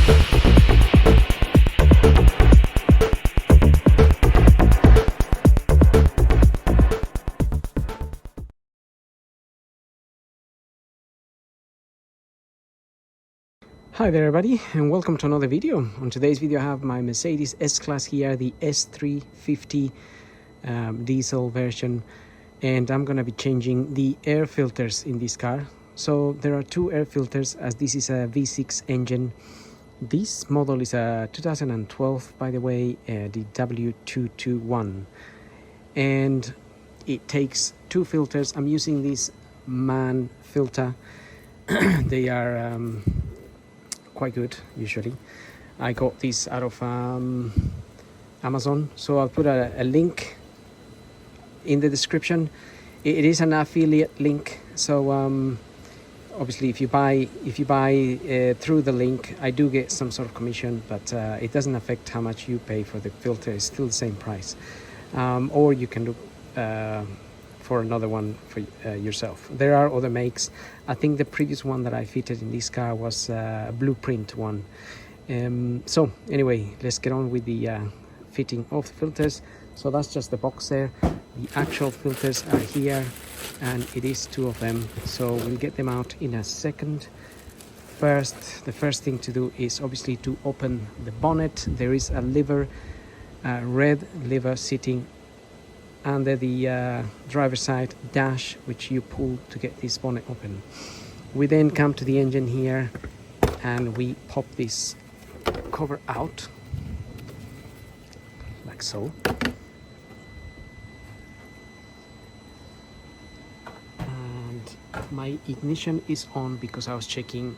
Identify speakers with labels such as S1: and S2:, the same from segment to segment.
S1: Hi there everybody, and welcome to another video. On today's video I have my Mercedes S-Class here, the S350 diesel version, and I'm going to be changing the air filters in this car. So there are two air filters, as this is a V6 engine. This model is a 2012, by the way, the W221, and it takes two filters. I'm using this Mann filter. They are quite good usually. I got this out of Amazon, so I'll put a link in the description. It is an affiliate link, so obviously if you buy through the link, I do get some sort of commission, but it doesn't affect how much you pay for the filter. It's still the same price, or you can look for another one for yourself. There are other makes. I think the previous one that I fitted in this car was a blueprint one. So anyway, let's get on with the fitting of the filters. So that's just the box there. The actual filters are here, and it is two of them, so we'll get them out in a second. The first thing to do is obviously to open the bonnet. There is a lever, a red lever sitting under the driver's side dash, which you pull to get this bonnet open. We then come to the engine here and we pop this cover out like so. And my ignition is on because I was checking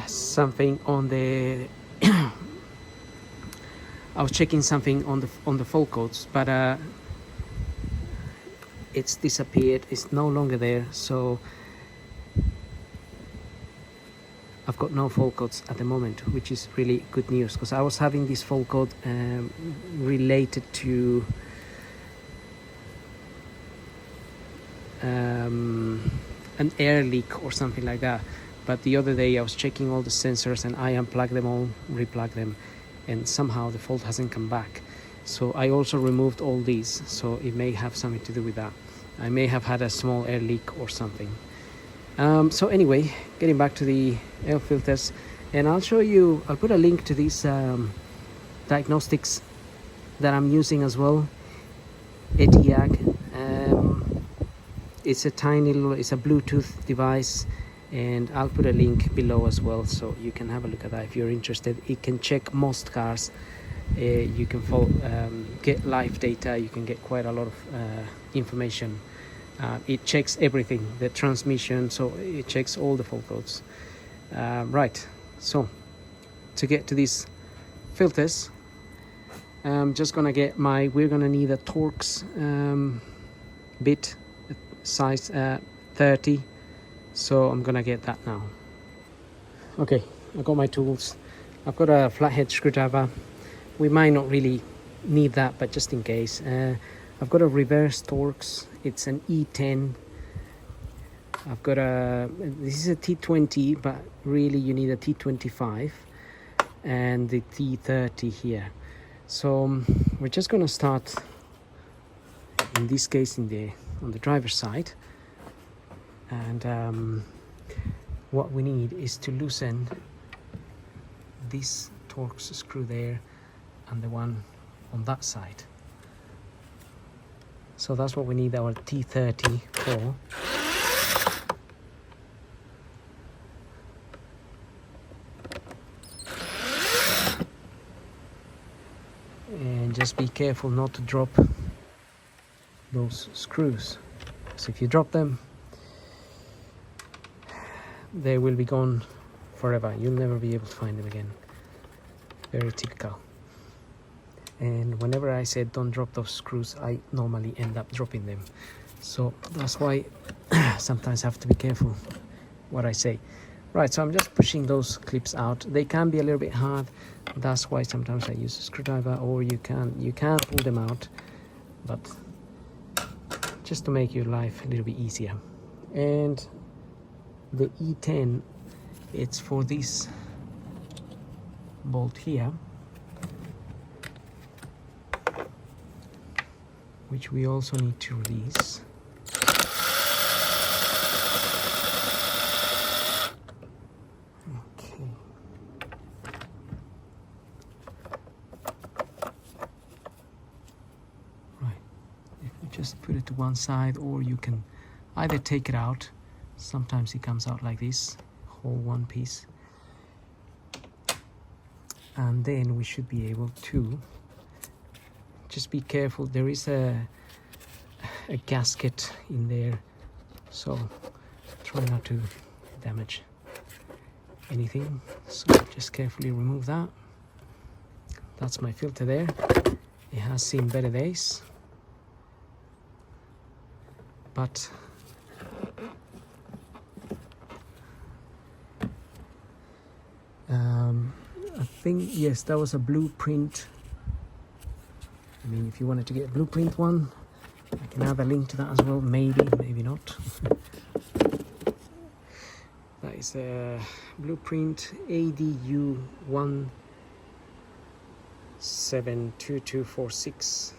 S1: something on the I was checking something on the fault codes, but it's disappeared. It's no longer there, so I've got no fault codes at the moment, which is really good news, because I was having this fault code related to an air leak or something like that. But the other day I was checking all the sensors and I unplugged them all, replugged them, and somehow the fault hasn't come back. So I also removed all these, so it may have something to do with that. I may have had a small air leak or something. So anyway, getting back to the air filters, and I'll show you, I'll put a link to these diagnostics that I'm using as well. Ediag. It's a tiny little, it's a Bluetooth device, and I'll put a link below as well, so you can have a look at that if you're interested. It can check most cars. You can get live data. You can get quite a lot of information. It checks everything, the transmission, so it checks all the fault codes. Right, so to get to these filters, I'm just gonna get we're gonna need a Torx bit size 30. So I'm gonna get that now. Okay, I got my tools. I've got a flathead screwdriver. We might not really need that, but just in case. I've got a reverse Torx. It's an E10. I've got this is a T20, but really you need a T25 and the T30 here. So we're just gonna start, in this case, on the driver's side. And what we need is to loosen this Torx screw there and the one on that side. So that's what we need our T30 for. And just be careful not to drop those screws, because if you drop them, they will be gone forever. You'll never be able to find them again. Very typical. And whenever I said don't drop those screws, I normally end up dropping them. So that's why sometimes I have to be careful what I say. Right, so I'm just pushing those clips out. They can be a little bit hard. That's why sometimes I use a screwdriver, or you can pull them out, but just to make your life a little bit easier. And the E10, it's for this bolt here, which we also need to release. Okay. Right. If you just put it to one side, or you can either take it out. Sometimes it comes out like this, whole one piece. And then we should be able to just be careful. There is a gasket in there, so try not to damage anything. So just carefully remove that. That's my filter there. It has seen better days, but I think, yes, that was a blueprint. I mean, if you wanted to get a blueprint one, I can add a link to that as well. Maybe, maybe not. That is a blueprint ADU 172246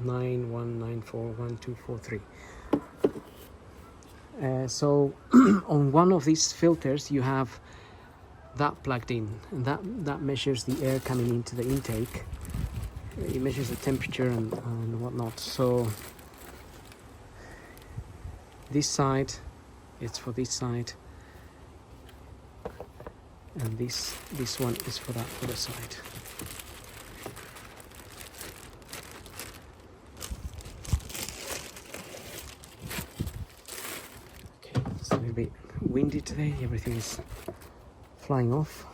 S1: 91941243. So on one of these filters you have that plugged in, and that measures the air coming into the intake. It measures the temperature and whatnot. So this side, it's for this side, and this one is for that other side. It's a little bit windy today, everything is flying off.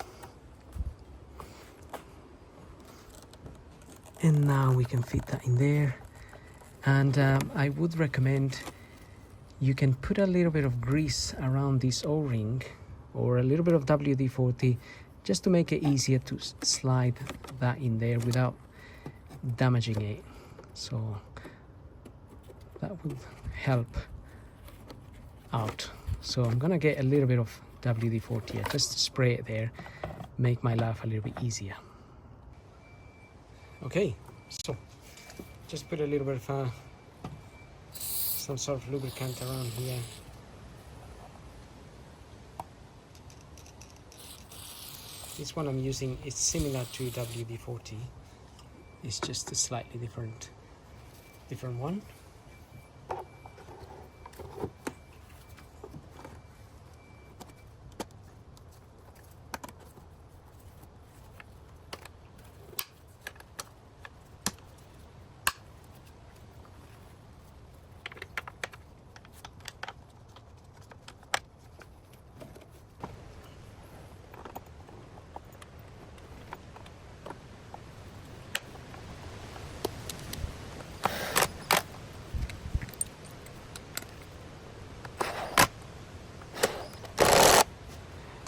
S1: And now we can fit that in there. And I would recommend you can put a little bit of grease around this O-ring or a little bit of WD-40 just to make it easier to slide that in there without damaging it. So that will help out. So I'm gonna get a little bit of WD-40 here, just to spray it there, make my life a little bit easier. Okay, so just put a little bit of some sort of lubricant around here. This one I'm using is similar to WD-40. It's just a slightly different one.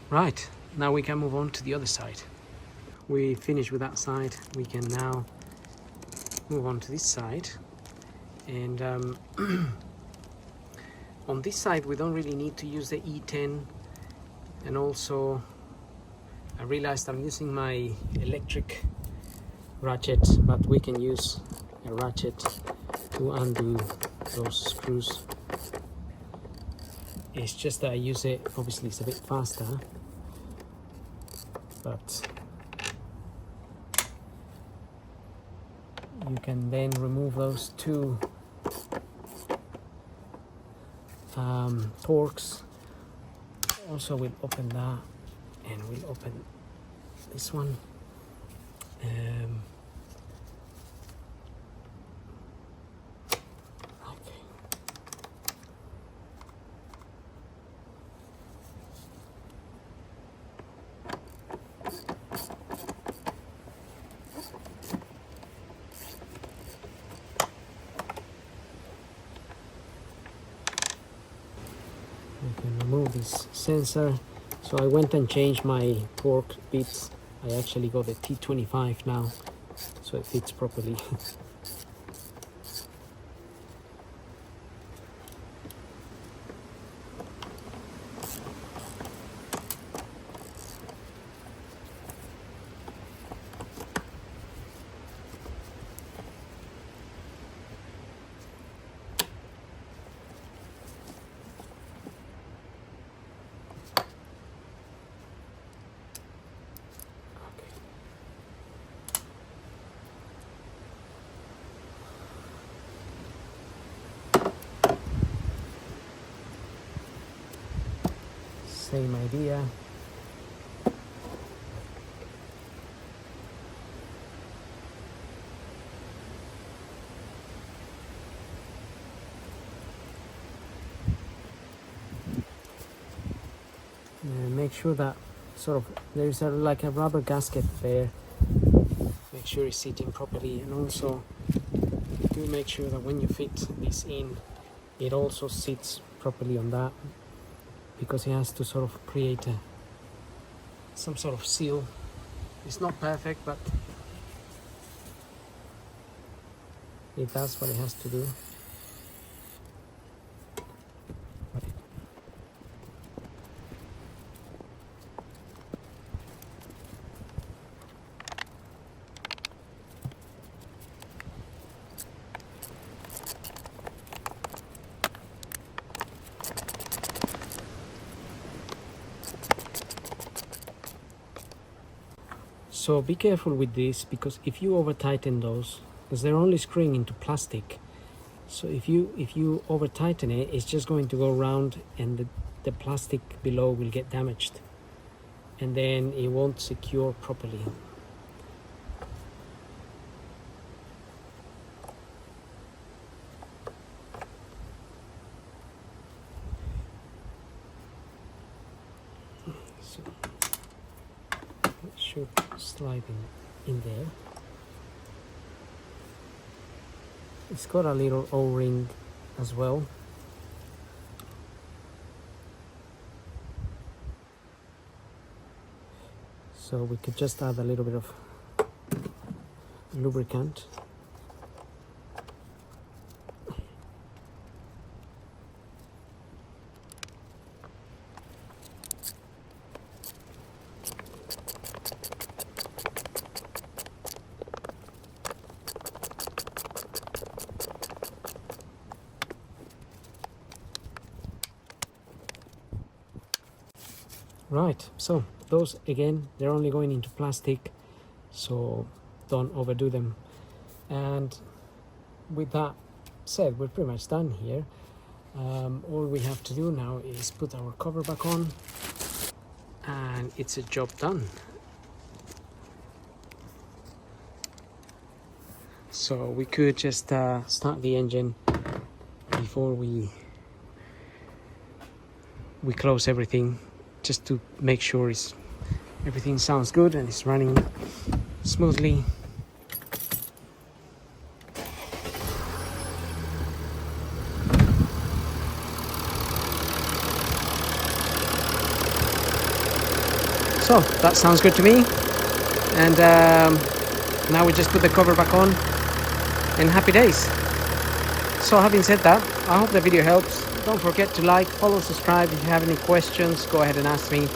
S1: Right, now we can move on to the other side. We finished with that side. We can now move on to this side. And on this side, we don't really need to use the E10. And also, I realized I'm using my electric ratchet, but we can use a ratchet to undo those screws. It's just that I use it, obviously it's a bit faster, but you can then remove those two Torxs. Also we'll open that, and we'll open this one. We can remove this sensor. So I went and changed my torque bits. I actually got the T25 now, so it fits properly. same idea. And make sure that sort of there's like a rubber gasket there. Make sure it's sitting properly, and also do make sure that when you fit this in, it also sits properly on that, because it has to sort of create some sort of seal. It's not perfect, but it does what it has to do. So be careful with this, because if you over tighten those, because they're only screwing into plastic, so if you over tighten it, it's just going to go around, and the plastic below will get damaged, and then it won't secure properly. So it should slide in there. It's got a little O-ring as well. So we could just add a little bit of lubricant. Right, so those again, they're only going into plastic, so don't overdo them. And with that said, we're pretty much done here. All we have to do now is put our cover back on, and it's a job done. So we could just start the engine before we close everything, just to make sure everything sounds good and it's running smoothly. So that sounds good to me. And now we just put the cover back on, and happy days. So having said that, I hope the video helps. Don't forget to like, follow, subscribe. If you have any questions, go ahead and ask me,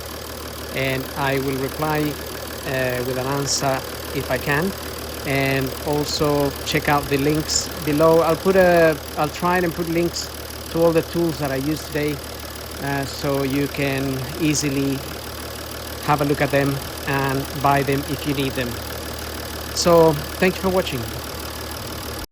S1: and I will reply with an answer if I can. And also check out the links below. I'll try and put links to all the tools that I used today, so you can easily have a look at them and buy them if you need them. So thank you for watching.